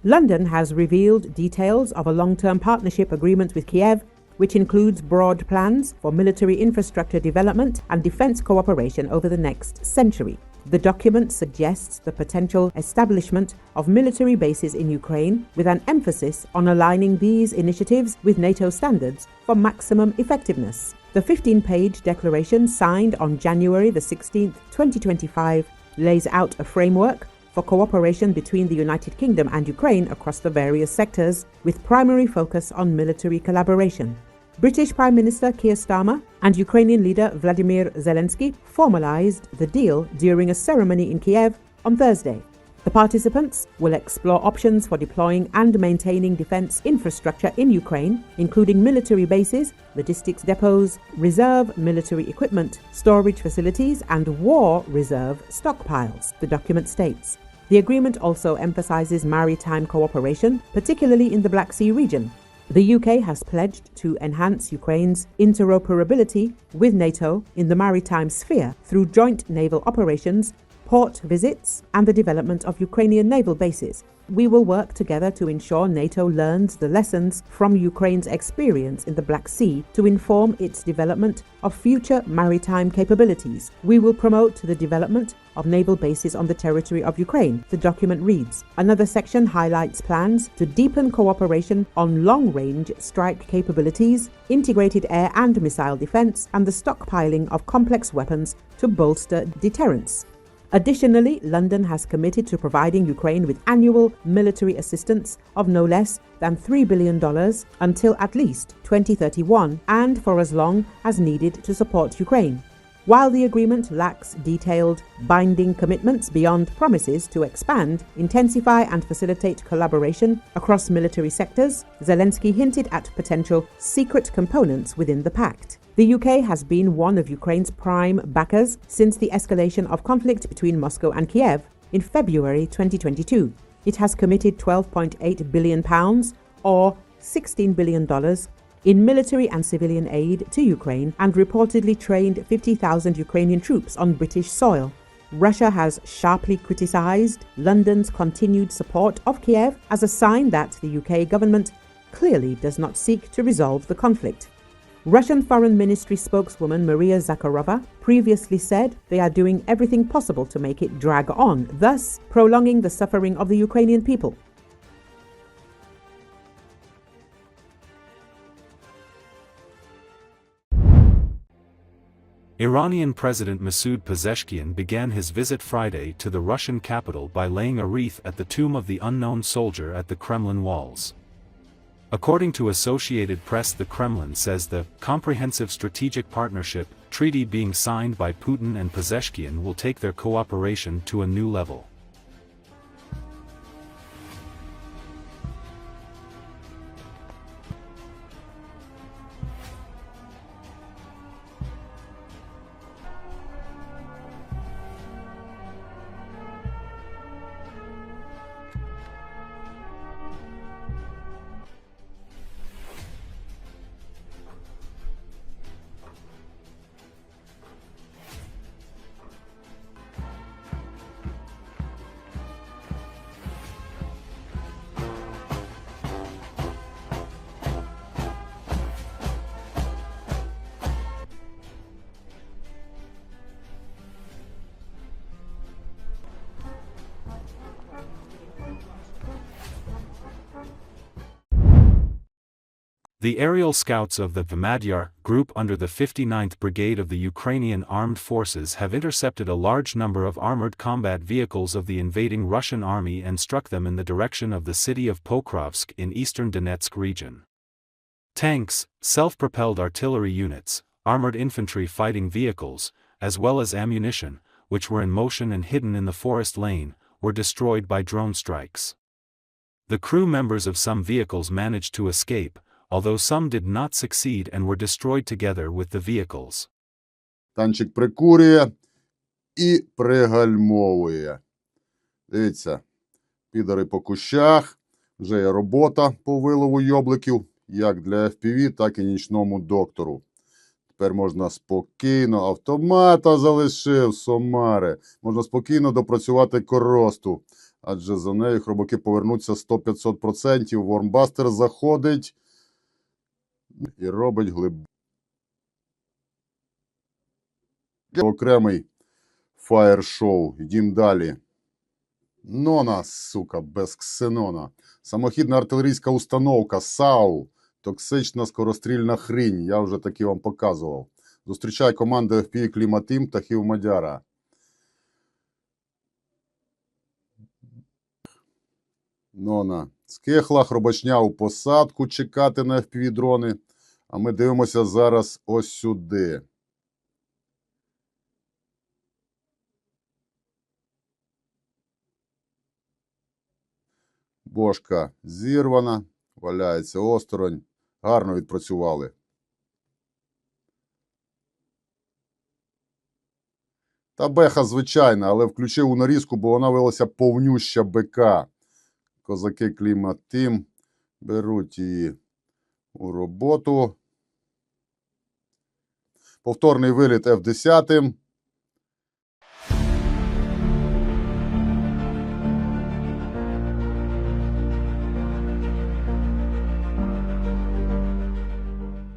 London has revealed details of a long-term partnership agreement with Kiev, which includes broad plans for military infrastructure development and defense cooperation over the next century. The document suggests the potential establishment of military bases in Ukraine, with an emphasis on aligning these initiatives with NATO standards for maximum effectiveness. The 15-page declaration, signed on January the 16th, 2025, lays out a framework for cooperation between the United Kingdom and Ukraine across the various sectors, with primary focus on military collaboration. British Prime Minister Keir Starmer and Ukrainian leader Vladimir Zelensky formalized the deal during a ceremony in Kiev on Thursday. The participants will explore options for deploying and maintaining defense infrastructure in Ukraine, including military bases, logistics depots, reserve military equipment, storage facilities, and war reserve stockpiles, the document states. The agreement also emphasizes maritime cooperation, particularly in the Black Sea region. The UK has pledged to enhance Ukraine's interoperability with NATO in the maritime sphere through joint naval operations, port visits, and the development of Ukrainian naval bases. We will work together to ensure NATO learns the lessons from Ukraine's experience in the Black Sea to inform its development of future maritime capabilities. We will promote the development of naval bases on the territory of Ukraine, the document reads. Another section highlights plans to deepen cooperation on long-range strike capabilities, integrated air and missile defense, and the stockpiling of complex weapons to bolster deterrence. Additionally, London has committed to providing Ukraine with annual military assistance of no less than $3 billion until at least 2031, and for as long as needed to support Ukraine. While the agreement lacks detailed, binding commitments beyond promises to expand, intensify, and facilitate collaboration across military sectors, Zelensky hinted at potential secret components within the pact. The UK has been one of Ukraine's prime backers since the escalation of conflict between Moscow and Kiev in February 2022. It has committed £12.8 billion, or $16 billion, in military and civilian aid to Ukraine, and reportedly trained 50,000 Ukrainian troops on British soil. Russia has sharply criticized London's continued support of Kiev as a sign that the UK government clearly does not seek to resolve the conflict. Russian Foreign Ministry spokeswoman Maria Zakharova previously said they are doing everything possible to make it drag on, thus prolonging the suffering of the Ukrainian people. Iranian President Masoud Pezeshkian began his visit Friday to the Russian capital by laying a wreath at the tomb of the unknown soldier at the Kremlin walls. According to Associated Press, the Kremlin says the Comprehensive Strategic Partnership treaty being signed by Putin and Pezeshkian will take their cooperation to a new level. The aerial scouts of the Vmadyar group under the 59th Brigade of the Ukrainian Armed Forces have intercepted a large number of armored combat vehicles of the invading Russian army and struck them in the direction of the city of Pokrovsk in eastern Donetsk region. Tanks, self-propelled artillery units, armored infantry fighting vehicles, as well as ammunition, which were in motion and hidden in the forest lane, were destroyed by drone strikes. The crew members of some vehicles managed to escape, although some did not succeed and were destroyed together with the vehicles. Танчик прикурює і пригальмовує. Дивіться, підари по кущах, вже є робота по вилову йобликів, як для FPV, так і нічному доктору. Тепер можна спокійно, автомата залишив, Сомари. Можна спокійно допрацювати коросту. Адже за нею хробаки повернуться 100-500%. Вормбастер заходить і робить окремий фаєр-шоу. Йдім далі. Нона, сука, без ксенона. Самохідна артилерійська установка САУ. Токсична скорострільна хрінь. Я вже таки вам показував. Зустрічай команду FPV Кліматим птахів Мадяра. Нона. Скихла, хробачня у посадку чекати на FPV-дрони. А ми дивимося зараз ось сюди. Бошка зірвана, валяється осторонь. Гарно відпрацювали. Та беха звичайна, але включив у нарізку, бо вона виявилася повнюща БК. Козаки Кліматим беруть її у роботу. Повторний виліт F-10.